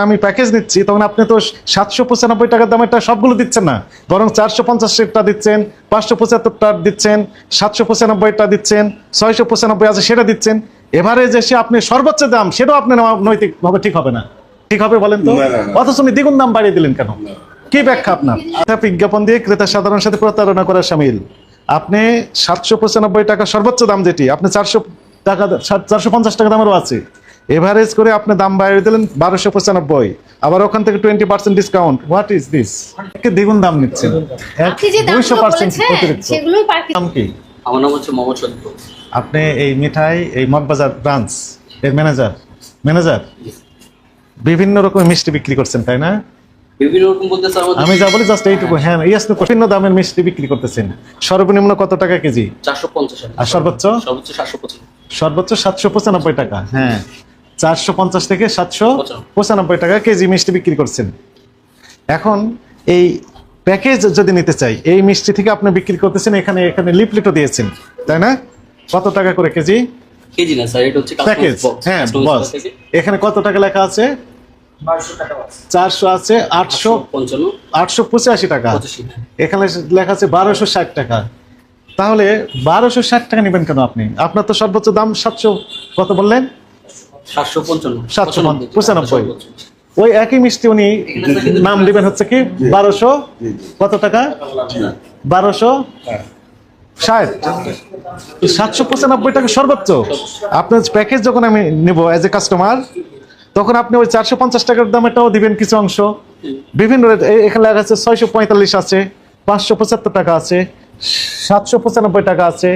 আমি প্যাকেজ নিচ্ছি তখন আপনি তো 795 টাকার দামেরটা সবগুলো দিচ্ছেন না, বরং 450টা দিচ্ছেন, 575টা দিচ্ছেন, 795টা দিচ্ছেন, 695 আছে সেটা দিচ্ছেন। এভারেজ এসে আপনি সর্বোচ্চ দাম সেটাও আপনার নৈতিকভাবে ঠিক হবে না। ঠিক হবে বলেন তো? অথচ উনি দ্বিগুণ দাম বাড়িয়ে দিলেন কেন? কি ব্যাখ্যা আপনার? বিজ্ঞাপন দিয়ে ক্রেতা সাধারণ সাথে প্রতারণা করা শামিল। আপনি 795 টাকা সর্বোচ্চ দাম, যেটি আপনি 400 টাকা 450 টাকা দামেরও আছে, এভারেজ করে আপনি দাম বাড়িয়ে দিলেন 1295, আবার ওখান থেকে 20% ডিসকাউন্ট। What is this? দ্বিগুণ দাম নিচ্ছেন, 200% অতিরিক্ত। নাম কি? আমার নাম হচ্ছে মোহাম্মদ শরীফুল। আপনি এই মিঠাই এই মগবাজার ব্রাঞ্চ এর ম্যানেজার বিভিন্ন রকমের মিষ্টি বিক্রি করছেন, তাই না? বিভিন্ন রকম বলতে স্যার আমি যা বলি জাস্ট এইটুকু। হ্যাঁ, বিভিন্ন দামের মিষ্টি বিক্রি করতেছেন। সর্বনিম্ন কত টাকা কেজি? 450 আর সর্বোচ্চ? সর্বোচ্চ 750। সর্বোচ্চ 795 টাকা। হ্যাঁ, 450 থেকে 795 টাকা কেজি মিষ্টি বিক্রি করছেন। এখন এই প্যাকেজ যদি নিতে চাই, এই মিষ্টি থেকে আপনি বিক্রি করতেছেন, এখানে লিফলেটও দিয়েছেন, তাই না? কত টাকা করে কেজি? কেজি না স্যার, এটা হচ্ছে প্যাকেজ। হ্যাঁ বস, এখানে কত টাকা লেখা আছে? 400 আছে, 885 টাকা। এখানে লেখা আছে 1260 টাকা। তাহলে 1260 টাকা নেবেন কেন আপনি? আপনার তো সর্বোচ্চ দাম 700 কত বললেন? 795। ওই একই মিষ্টি উনি নাম দিবেন হচ্ছে কি 1200 কত টাকা? 1260। 795 টাকা সর্বোচ্চ। আপনার প্যাকেজ যখন আমি নেব এজ এ কাস্টমার, তখন আপনি ওই 450 টাকার দামেটাও দিবেন কিছু অংশ। বিভিন্ন রেট এখানে লেখা আছে 645 আছে, 575 টাকা আছে, 795 টাকা আছে,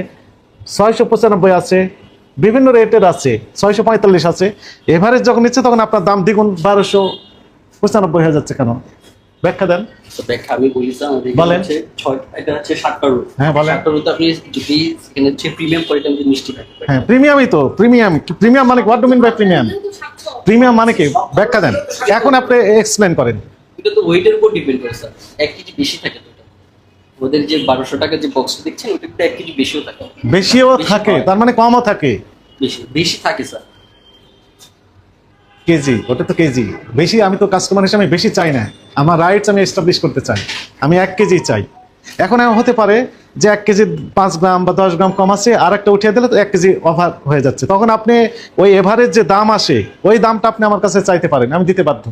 695 আছে, বিভিন্ন রেটের আছে, 645 আছে। এভারেজ যখন নিচ্ছে তখন আপনার দাম দ্বিগুণ 1295 হয়ে যাচ্ছে কেন? ব্যাখ্যা দেন। ব্যাখ্যা আমি বলি স্যার, আমাদের বলেন। এটা হচ্ছে 7টা রুট। হ্যাঁ বলেন। 7টা রুট আপনি যদি এখানে হচ্ছে প্রিমিয়াম কোয়ালিটি আমাদের মিষ্টি থাকে। হ্যাঁ, প্রিমিয়ামই তো। প্রিমিয়াম মানে what do mean by premium? Premium মানে কি? ব্যাখ্যা দেন। এখন আপনি এক্সপ্লেইন করেন। এটা তো ওয়েটের উপর ডিপেন্ড করে স্যার। 1 কেজি বেশি থাকে তো। ওদের যে 1200 টাকা যে বক্স দেখছেন ওটাতে 1 কেজি বেশিও থাকে। বেশিও থাকে তার মানে কমও থাকে? বেশি থাকে স্যার। কেজি, ওটা তো কেজি। বেশি আমি তো কাস্টমার হিসেবে বেশি চাই না। আমার রাইটস আমি এস্টাবলিশ করতে চাই। আমি 1 কেজি চাই। এখন হতে পারে যে 1 কেজি 5 গ্রাম বা 10 গ্রাম কম আছে, আর একটা উঠিয়ে দিলে তো 1 কেজি ওভার হয়ে যাচ্ছে। তখন আপনি ওই এভারেজ যে দাম আসে ওই দামটা আপনি আমার কাছে চাইতে পারেন, আমি দিতে বাধ্য।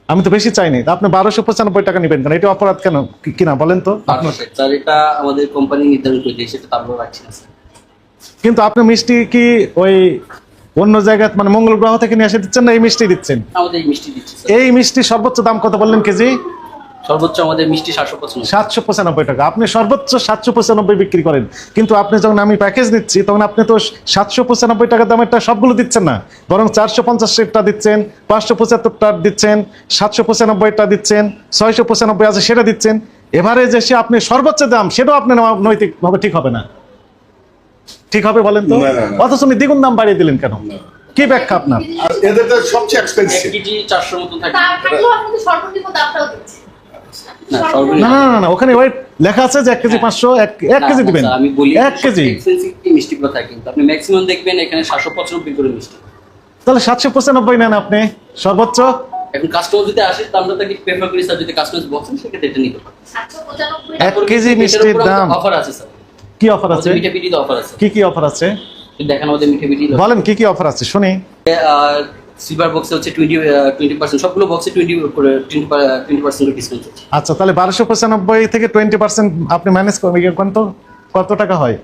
আমি তো বেশি চাইনি। আপনি 1295 টাকা নেবেন কেন? এটা অপরাধ কেন কিনা বলেন তো? স্যার এটা আমাদের কোম্পানি নির্ধারণ করে দিয়েছে, সেটা তারপর রাখছি না স্যার। কিন্তু আপনি মিষ্টি কি ওই অন্য জায়গা মানে মঙ্গল গ্রহ থেকে নিয়ে এসে দিচ্ছেন না এই মিষ্টি দিচ্ছেন? আমাদের এই মিষ্টি দিচ্ছি স্যার। এই মিষ্টি সর্বোচ্চ দাম কত বললেন কেজি? সর্বোচ্চ আমাদের মিষ্টি 795 টাকা। আপনি সর্বোচ্চ 795 বিক্রি করেন, কিন্তু আপনি যখন আমি প্যাকেজ নিচ্ছি তখন আপনি তো 795 টাকার দামেরটা সবগুলো দিচ্ছেন না, বরং 450টা দিচ্ছেন, 575টা দিচ্ছেন, 795টা দিচ্ছেন, 695 আছে সেটা দিচ্ছেন। এভারেজ এসে আপনি সর্বোচ্চ দাম সেটাও আপনার নৈতিকভাবে ঠিক হবে না। ঠিক হবে বলেন তো? অথচ উনি দ্বিগুণ দাম বাড়িয়ে দিলেন কেন? কি ব্যাখ্যা আপনার? এদের তো সবচেয়ে এক্সপেন্সিভ। 1 কেজি 400 মতো থাকে। তার থাকলেও আপনাদের সর্বনিম্ন দামটাও দিচ্ছে। না, ওখানে ওয়েট লেখা আছে যে 1 কেজি 500, 1 কেজি দিবেন। আমি বলি 1 কেজি এক্সপেন্সিভ মিষ্টি গুলো থাকে, কিন্তু আপনি ম্যাক্সিমাম দেখবেন এখানে 795 করে মিষ্টি। তাহলে 795 নেন আপনি সর্বোচ্চ। এখন কাস্টমার যদি আসে তো আমরা তাকে প্রেফার করি স্যার, যদি কাস্টমার বলছেন সেক্ষেত্রে এটা নিতে পারেন। 795 1 কেজি মিষ্টির দাম অফার আছে স্যার। কি অফার আছে? মিঠা পিটিতে অফার আছে। কি অফার আছে দেখেন আমাদের মিঠা পিটি বলেন, কি অফার আছে শুনি। সিলভার বক্সে হচ্ছে 20% সবগুলো বক্সে 20% করে ডিসকাউন্ট আছে। আচ্ছা, তাহলে 1295 থেকে 20% আপনি ম্যানেজ করবেন কত টাকা হয়?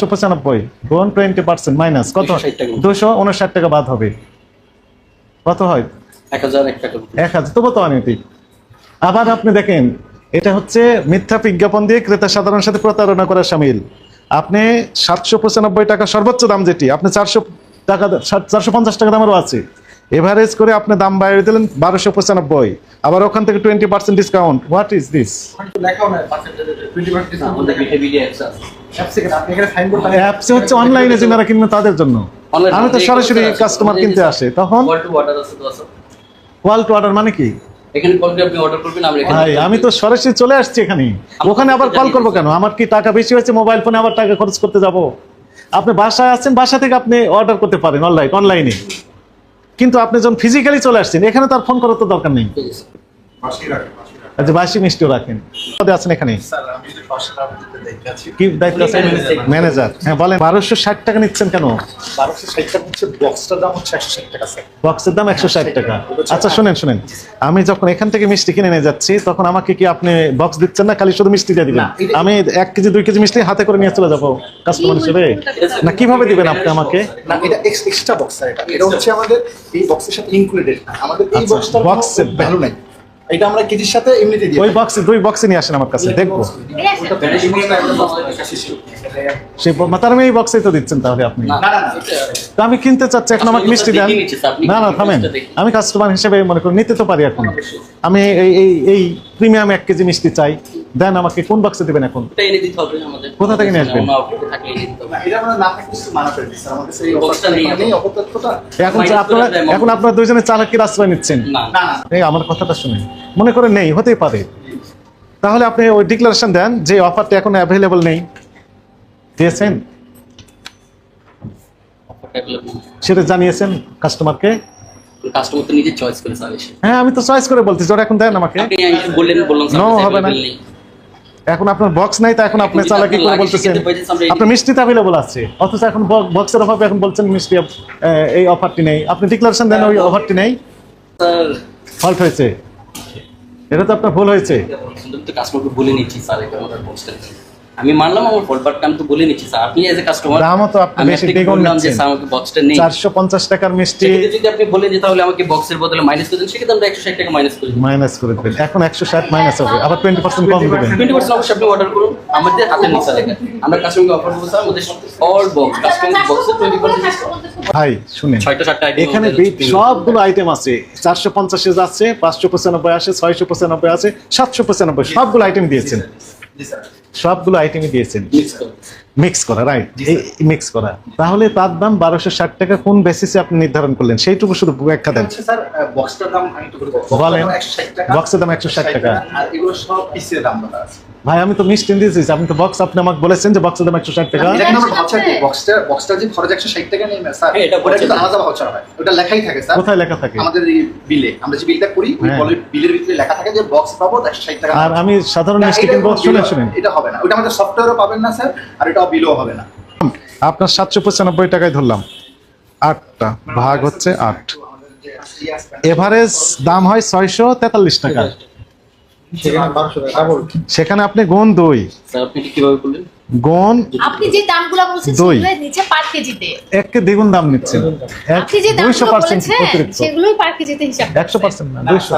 195 গুণ 20% মাইনাস কত? 259 টাকা বাদ হবে। কত হয়? 1001 টাকা। 1000 তবু তো অনৈতিক। আবার আপনি দেখেন, এটা হচ্ছে মিথ্যা বিজ্ঞাপন দিয়ে ক্রেতা সাধারণ সাথে প্রতারণা করা শামিল। আপনি 795 টাকা সর্বোচ্চ দাম, যেটি আপনি 400 টাকা 450 টাকা দামেরও আছে, এভারেজ করে আপনি দাম বাড়িয়ে দিলেন 1295, আবার ওখান থেকে 20% ডিসকাউন্ট। What is this? অ্যাপসে হচ্ছে অনলাইনে যারা কিনবে তাদের জন্য। আমি তো সরাসরি কাস্টমার কিনতে আসে, তখন কল টু অর্ডার মানে কি? এখানে কল করে আপনি অর্ডার করবেন, আমরা এখানে ভাই আমি তো সরাসরি চলে আসছি এখানে, ওখানে আবার কল করবো কেন? আমার কি টাকা বেশি হয়েছে মোবাইল ফোনে আবার টাকা খরচ করতে যাব? আপনি বাসায় আছেন, বাসা থেকে আপনি অর্ডার করতে পারেন অনলাইনে। কিন্তু আপনি যখন ফিজিক্যালি চলে আসছেন এখানে তো আর ফোন করার তো দরকার নেই। পাশেই রাখেন, পাশেই রাখেন। আচ্ছা, বাসি মিষ্টিও রাখেন। পদে আছেন এখানে, স্যার, আমি যদি পাশে রাখতে দেখতে আছি। কি দায়িত্ব আছে? ম্যানেজার। হ্যাঁ বলেন, 1260 টাকা নিচ্ছেন কেন? 1260 টাকা হচ্ছে, বক্সটার দাম হচ্ছে 160 টাকা স্যার। বক্সের দাম 160 টাকা। আচ্ছা শুনেন, আমি যখন এখান থেকে মিষ্টি কিনে নিয়ে যাচ্ছি তখন আমাকে কি আপনি বক্স দিচ্ছেন না, খালি শুধু মিষ্টি দিয়ে দিবেন? না, এটা- আমি 1 কেজি 2 কেজি মিষ্টি হাতে করে নিয়ে চলে যাবো কাস্টমার হিসেবে? না কিভাবে দিবেন আপনি আমাকে? না, এটা এক্সট্রা বক্স স্যার। এটা হচ্ছে আমাদের এই বক্সের সাথে ইনক্লুডেড না। আমাদের এই আচ্ছা, বক্সটার বক্সের দাম। ভ্যালু নাই। এটা আমরা কেজির সাথে এমনিতে দিই। ওই বক্সে 2 বক্সে নিয়ে আসেন আমার কাছে, দেখবো সেই তার আমি এই বক্সেই তো দিচ্ছেন তাহলে আপনি। না, না, না, না। তো আমি কিনতে চাচ্ছি, এখন আমাকে মিষ্টি দেন। দেখে নিচ্ছি, স্যার, আপনি না না কি থামেন, বক্সটা দেখি। আমি কাস্টমার হিসেবে মনে করি নিতে তো পারি এখন। আমি এই প্রিমিয়াম 1 কেজি মিষ্টি চাই, দেন আমাকে কোন বক্সে দিবেন এখন? এটা এনে দিতে হবে আমাদের। কোথা থেকে নিয়ে আসবেন? অন্য outlet থাকলে এনে দিতে হবে। না, এটা আমরা না থাকলে কিছু মানা করে দিই স্যার। আমাদের সেই বক্সটা অবস্থা নেই নেই, এখন। অপতথ্যটা। এখন Minus আপনারা করে দেয়, এখন আপনারা দুইজনে চালাকির আশ্রয় নিচ্ছেন। না, না, না। এই আমার কথাটা শুনে মনে করে নেই, হতেই পারে। তাহলে আপনি ওই ডিক্লারেশন দেন যে অফারটা এখন অ্যাভেলেবল নেই, দিয়েছেন সেটা জানিয়েছেন কাস্টমারকে? কাস্টমার তো নিজে চয়েস করে স্যার এসে। হ্যাঁ আমি তো চয়েস করে বলতেছি, ওরা এখন দেন আমাকে। আপনি এসে বললাম স্যার No, আমাদের হবে না। available নেই। এখন আপনার বক্স নাই, তো এখন আপনি যদি চালাকি আপনার করে লাগে বলতেছেন সেক্ষেত্রে বলতেছি আমরা এই- আপনার মিষ্টি তো অ্যাভেলেবল আছে, অথচ এখন বক্সের অভাবে এখন বলছেন মিষ্টি এই অফারটি নেই। আপনি ডিক্লারেশন দেন ওই অফারটি নেই, স্যার ফল্ট হয়েছে, এটা তো আপনার ভুল হয়েছে। সুন্দর তো কাস্টমারকে বলে নিচ্ছি স্যার, এটা আমার বক্সটা নেই। আমি মানলাম আমার ফল্ট, বাট আমি তো বলে নিচ্ছি স্যার, আপনি এজ এ কাস্টমার দামও তো আপনি বেশি দ্বিগুণ যে নিচ্ছেন। স্যার আমাকে বক্সটা নেই। 450 টাকার মিষ্টি সেক্ষেত্রে যদি আপনি বলেন যে তাহলে আমাকে বক্সের বদলে মাইনাস করে দেন, সেক্ষেত্রে আমরা 160 টাকা মাইনাস করে দিই। মাইনাস করে দেবেন, এখন 160 মাইনাস হবে, আবার 20% কম দিবেন। 20% অবশ্যই আপনি অর্ডার করুন, আমাদের হাতে নিচ্ছে স্যার এটা। আমরা কাস্টমারকে অফার করবো স্যার, আমাদের অল বক্স কাস্টমার বক্সে 20% ডিসকাউন্ট। ভাই শুনেন, 6টা 7টা আইটেম এখানে সবগুলো আইটেম আছে, 450 আছে, 595 আছে, 695 আছে, 795, সবগুলো আইটেম দিয়েছেন, জি স্যার। সবগুলো আইটেমই দিয়েছেন মিক্স করে। মিক্স করা, রাইট? মিক্স করা, তাহলে তার দাম 1260 টাকা কোন বেসিসে আপনি নির্ধারণ করলেন সেইটুকু শুধু ব্যাখ্যা দেন। হচ্ছে স্যার, বক্সটার দাম আমি একটু বলি। বলেন। 160 টাকা। বক্সের দাম 160 টাকা। আর এগুলো সব পিসের দাম বলা আছে। ভাই আমি তো মিষ্টি দিয়েছি, আপনি তো বক্স, আপনি আমাকে বলেছেন যে বক্সের দাম 160 টাকা। এটা কিন্তু আমরা ভাউচার দিই। বক্সটা যে খরচ 160 টাকা নেই স্যার, হ্যাঁ, এটা ওটা কিন্তু voucher। আলাদা ভাউচার হয়। ওটা লেখাই থাকে স্যার। কোথায় লেখা থাকে? আমাদের এই বিলে, আমরা যে বিলটা করি ওই হ্যাঁ। বিলের ভিতরে লেখা থাকে যে বক্স পাবো 160 টাকা। আর আমি সাধারণ না, মিষ্টি এটা কিনবো, কোনো শুনেন bill শুনেন, এটা হবে না। ওটা আমাদের সফটওয়্যারও পাবেন না স্যার, আর এটাও বিলও হবে না। আপনার 795 টাকায় ধরলাম, 8টা ভাগ হচ্ছে 8, এভারেজ দাম হয় 643 টাকা। সেখানে আপনি গুণ 2, স্যার আপনি এটা কিভাবে করলেন? গুণ আপনি যে দামগুলো বলছেন দুই। সেগুলো নিচে পার কেজিতে। 1 কে দ্বিগুণ দাম নিচ্ছেন, আপনি যে দামগুলো 200% বলেছেন অতিরিক্ত, সেগুলোই পার কেজিতে হিসাব করছেন। 100% না 200,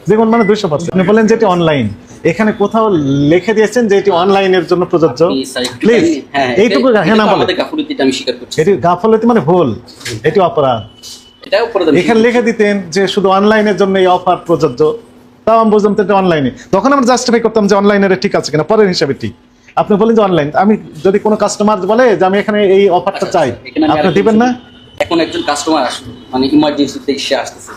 দ্বিগুণ মানে 200%। আপনি বলেন যে এটি অনলাইন, এখানে কোথাও লিখে দিয়েছেন যে এটি অনলাইনের জন্য প্রযোজ্য? আপনি স্যার একটু প্লিজ হ্যাঁ, এইটুকু এটা হ্যাঁ না তো বলেন, আমাদের গাফুলতিটা আমি স্বীকার করছি। এটি গাফলতি মানে ভুল, এটি অপরাধ। এটাও করে দেন। এখানে লিখে দিতেন যে শুধু অনলাইনের জন্য এই অফার প্রযোজ্য, তাও আমি বুঝলাম তো এটা অনলাইনে, তখন আমরা জাস্টিফাই করতাম যে অনলাইনের ঠিক আছে কিনা, পরের হিসাবে ঠিক। আপনি বলেন যে অনলাইন, আমি যদি কোনো কাস্টমার বলে যে আমি এখানে এই অফারটা চাই, এখানে আমি আপনি আরেকটা দিবেন না? এখন একজন কাস্টমার আসলো, মানে ইমার্জেন্সিতে এসে আসতেছে,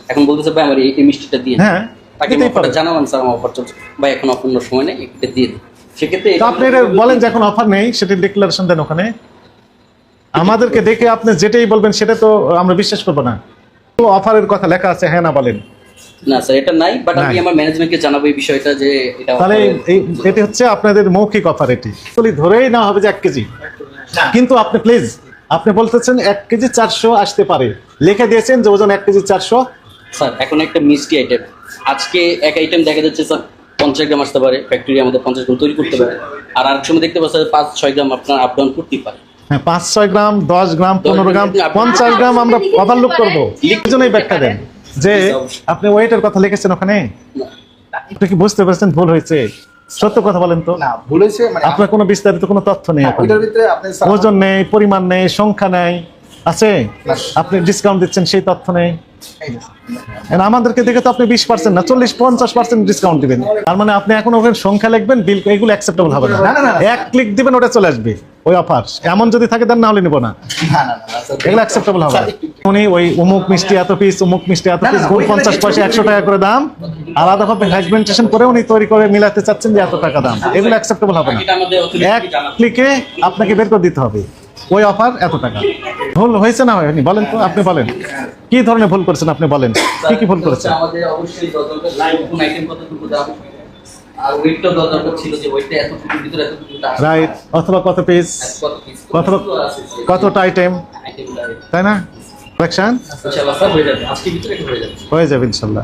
এখন বলতেছে ভাই আমার এই মিষ্টিটা দিয়ে দিন। হ্যাঁ তাকে দিতেই অফারটা পারে। জানালাম স্যার আমার অফার চলছে, ভাই এখন অন্য সময় নেই, এটা দিয়ে দিন। সেক্ষেত্রে তো আপনি এটা বলেন যে এখন অফার নেই, সেটা ডিক্লারেশন দেন ওখানে। আমাদেরকে দেখে আপনি যেটাই বলবেন সেটা তো আমরা বিশ্বাস করবো না। তো অফারের কথা লেখা আছে, হ্যাঁ না বলেন। না স্যার এটা নাই, বাট আমি নাই। আমার ম্যানেজমেন্টকে জানাবো এই বিষয়টা যে এটা তাহলে offer- এটি হচ্ছে আপনাদের মৌখিক অফার, এটি ধরেই না হবে যে 1 কেজি, কিন্তু আপনি প্লিজ আপনি বলতেছেন 1 কেজি 400 আসতে পারে, লিখে দিয়েছেন যে ওজন 1 কেজি 400। স্যার এখন একটা মিষ্টি আইটেম, আজকে এক আইটেম দেখা যাচ্ছে স্যার 50 গ্রাম আসতে পারে, ফ্যাক্টরি আমাদের 50 গ্রাম তৈরি করতে পারে, আর আরেক সময় দেখতে পাচ্ছেন 5-6 গ্রাম আপনার আপ ডাউন করতে পারে। হ্যাঁ 5-6 গ্রাম, 10 গ্রাম, 15 গ্রাম, 50 গ্রাম আমরা ওভারলুক করবো। লিখজনই ব্যাখ্যা দেন যে আপনি ওয়েটের কথা লিখেছেন ওখানে, আপনি কি বুঝতে পারছেন ভুল হয়েছে? সত্য কথা বলেন তো, না, ভুলেছে মানে আপনার কোনো বিস্তারিত কোনো তথ্য নেই এখন, ওইটার ভিতরে আপনি স্যার ওজন নেই, পরিমাণ নেই, সংখ্যা নেই, আছে আপনি ডিসকাউন্ট দিচ্ছেন সেই তথ্য নেই। And আমাদেরকে দেখে তো আপনি 20% না 40-50% ডিসকাউন্ট দিবেন, তার মানে আপনি এখন ওখানে সংখ্যা লিখবেন, বিল এগুলো অ্যাকসেপ্টেবল হবে না। না, না, না, না। এক ক্লিক দিবেন ওটা চলে আসবে ওই অফার, এমন যদি থাকে দেন, না হলে নিব না, না, না, না, না, স্যার। এগুলো অ্যাকসেপ্টেবল হবে না। স্যার, একটু- উনি ওই অমুক মিষ্টি এত পিস, অমুক মিষ্টি এত না, পিস, না, গুণ ওইখানে 50 পয়সা 100 টাকা করে দাম, আলাদাভাবে ফ্র্যাগমেন্টেশন করে উনি তৈরি করে মিলাতে চাচ্ছেন যে এত টাকা দাম, এগুলো অ্যাকসেপ্টেবল হবে না। এটা আমাদের এক অথরিটি জানাতে ক্লিকে আপনাকে বের করে দিতে হবে। ওই অফার এত টাকা। ভুল হয়েছে না হয়নি বলেন তো, আপনি বলেন কি ধরনের ভুল করেছেন, আপনি বলেন কি কি ভুল করেছেন। আমাদের অবশ্যই দরকার লাইভ কোন আইটেম কতটুকু দাম আর ওয়েটটা দরকার ছিল যে ওয়েটটা এতটুকুর ভিতরে এতটুকু আসে রাইট, অথবা কত পিস, কত পিস অথবা কতটা আইটেম, আইটেমটা তাই না? কালেকশন ইনশাআল্লাহ স্যার হয়ে যাবে, আজকে ভিতরে এটা হয়ে যাবে। হয়ে যাবে ইনশাল্লাহ।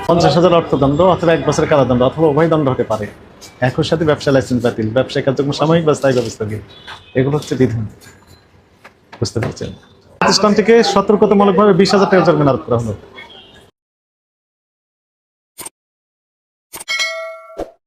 50,000 অর্থদণ্ড অথবা 1 বছরের কারাদণ্ড অথবা উভয় দণ্ড হতে পারে। একই সাথে ব্যবসা লাইসেন্স বাতিল, ব্যবসায়ী কার্যক্রম সাময়িক বা স্থায়ী ব্যবস্থা দিয়ে, এগুলো হচ্ছে বিধান। বুঝতে পারছেন? প্রতিষ্ঠানটিকে সতর্কতামূলকভাবে 20,000 টাকা জরিমানা আরোপ করা হলো।